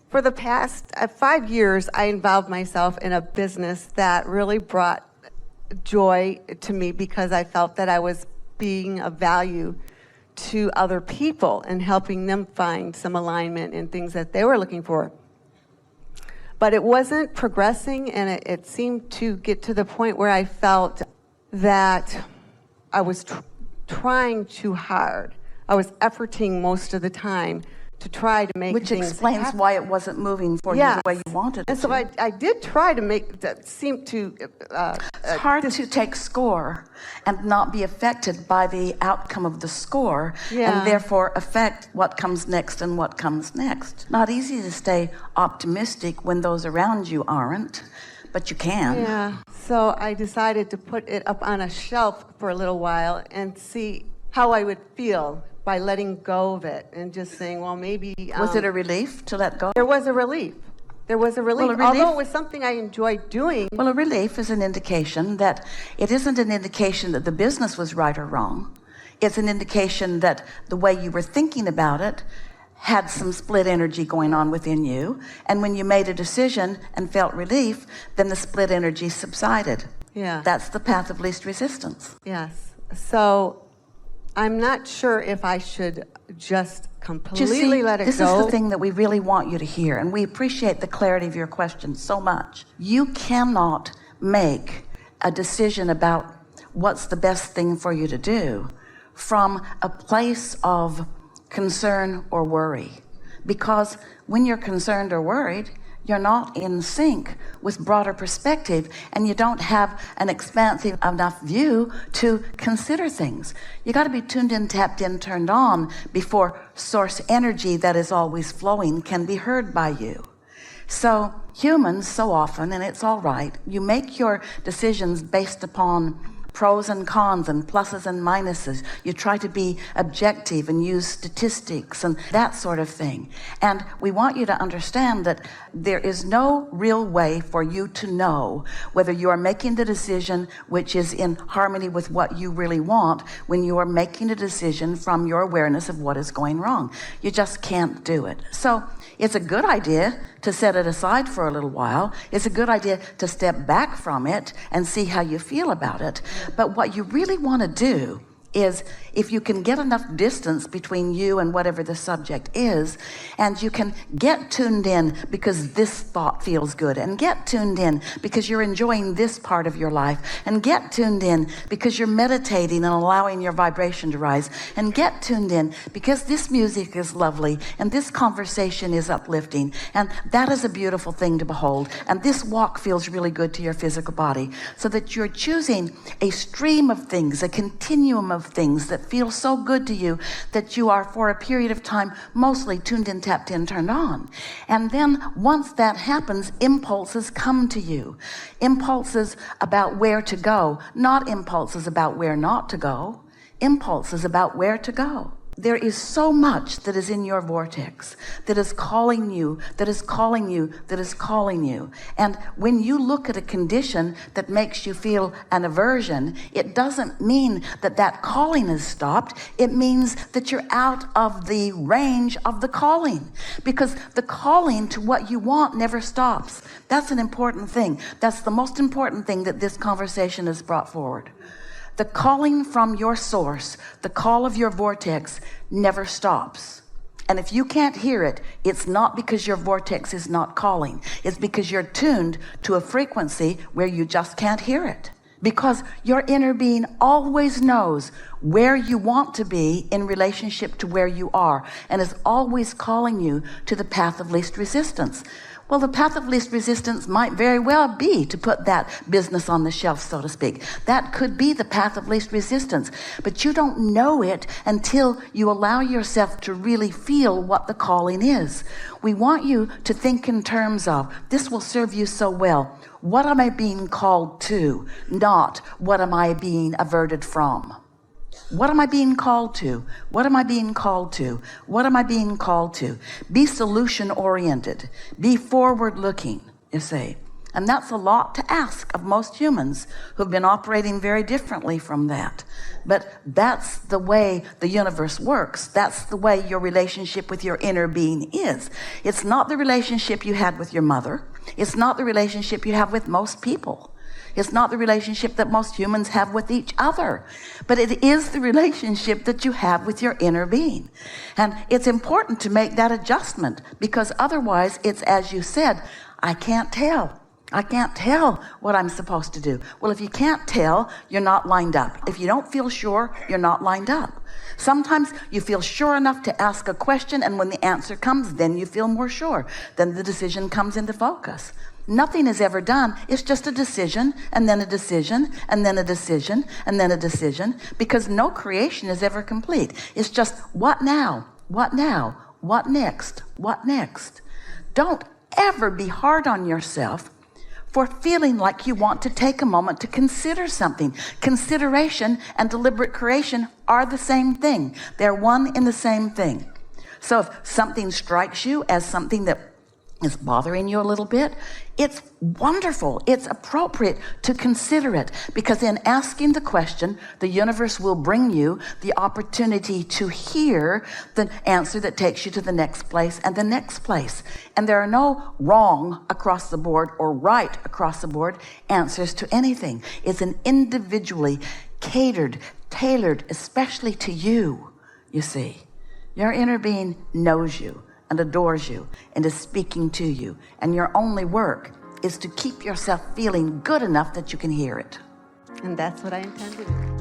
For the past 5 years, I involved myself in a business that really brought joy to me because I felt that I was being of value to other people and helping them find some alignment in things that they were looking for. But it wasn't progressing, and it seemed to get to the point where I felt that I was trying too hard. I was efforting most of the time to try to make Which things explains happen. why it wasn't moving for you the way you wanted it and so to. I did try to make that seem to... It's hard to take score and not be affected by the outcome of the score, and therefore affect what comes next and what comes next. Not easy to stay optimistic when those around you aren't, but you can. Yeah, so I decided to put it up on a shelf for a little while and see how I would feel by letting go of it and just saying, well, maybe... Was it a relief to let go? There was a relief. There was a relief, Well, a relief, although it was something I enjoyed doing. Well, a relief is an indication that it isn't an indication that the business was right or wrong. It's an indication that the way you were thinking about it had some split energy going on within you. And when you made a decision and felt relief, then the split energy subsided. Yeah. That's the path of least resistance. Yes. So I'm not sure if I should just completely let it go. This is the thing that we really want you to hear, and we appreciate the clarity of your question so much. You cannot make a decision about what's the best thing for you to do from a place of concern or worry. Because when you're concerned or worried, you're not in sync with broader perspective, and you don't have an expansive enough view to consider things. You got to be tuned in, tapped in, turned on before source energy that is always flowing can be heard by you. So humans, so often, and it's all right, you make your decisions based upon pros and cons and pluses and minuses. You try to be objective and use statistics and that sort of thing. And we want you to understand that there is no real way for you to know whether you are making the decision which is in harmony with what you really want when you are making a decision from your awareness of what is going wrong. You just can't do it. So it's a good idea to set it aside for a little while. It's a good idea to step back from it and see how you feel about it. But what you really want to do is, if you can get enough distance between you and whatever the subject is, and you can get tuned in because this thought feels good, and get tuned in because you're enjoying this part of your life, and get tuned in because you're meditating and allowing your vibration to rise, and get tuned in because this music is lovely and this conversation is uplifting, and that is a beautiful thing to behold, and this walk feels really good to your physical body, so that you're choosing a stream of things, a continuum of things that feel so good to you that you are, for a period of time, mostly tuned in, tapped in, turned on. And then once that happens, impulses come to you. Impulses about where to go, not impulses about where not to go. Impulses about where to go. There is so much that is in your vortex that is calling you, that is calling you, that is calling you. And when you look at a condition that makes you feel an aversion, it doesn't mean that that calling is stopped. It means that you're out of the range of the calling, because the calling to what you want never stops. That's an important thing. That's the most important thing that this conversation has brought forward. The calling from your source, the call of your vortex, never stops. And if you can't hear it, it's not because your vortex is not calling. It's because you're tuned to a frequency where you just can't hear it. Because your inner being always knows where you want to be in relationship to where you are, and is always calling you to the path of least resistance. Well, the path of least resistance might very well be to put that business on the shelf, so to speak. That could be the path of least resistance, but you don't know it until you allow yourself to really feel what the calling is. We want you to think in terms of, this will serve you so well. What am I being called to? Not what am I being averted from? What am I being called to? What am I being called to? What am I being called to? Be solution oriented. Be forward looking, you see. And that's a lot to ask of most humans who've been operating very differently from that. But that's the way the universe works. That's the way your relationship with your inner being is. It's not the relationship you had with your mother. It's not the relationship you have with most people. It's not the relationship that most humans have with each other, but it is the relationship that you have with your inner being. And it's important to make that adjustment, because otherwise it's, as you said, I can't tell. I can't tell what I'm supposed to do. Well, if you can't tell, you're not lined up. If you don't feel sure, you're not lined up. Sometimes you feel sure enough to ask a question, and when the answer comes, then you feel more sure. Then the decision comes into focus. Nothing is ever done. It's just a decision, and then a decision, and then a decision, and then a decision, because no creation is ever complete. It's just, what now? What now? What next? What next? Don't ever be hard on yourself for feeling like you want to take a moment to consider something. Consideration and deliberate creation are the same thing. They're one in the same thing. So if something strikes you as something that is bothering you a little bit, it's wonderful. It's appropriate to consider it, because in asking the question, the universe will bring you the opportunity to hear the answer that takes you to the next place and the next place. And there are no wrong across the board or right across the board answers to anything. It's an individually catered, tailored, especially to you, you see. Your inner being knows you and adores you and is speaking to you, and your only work is to keep yourself feeling good enough that you can hear it. And that's what I intend to do.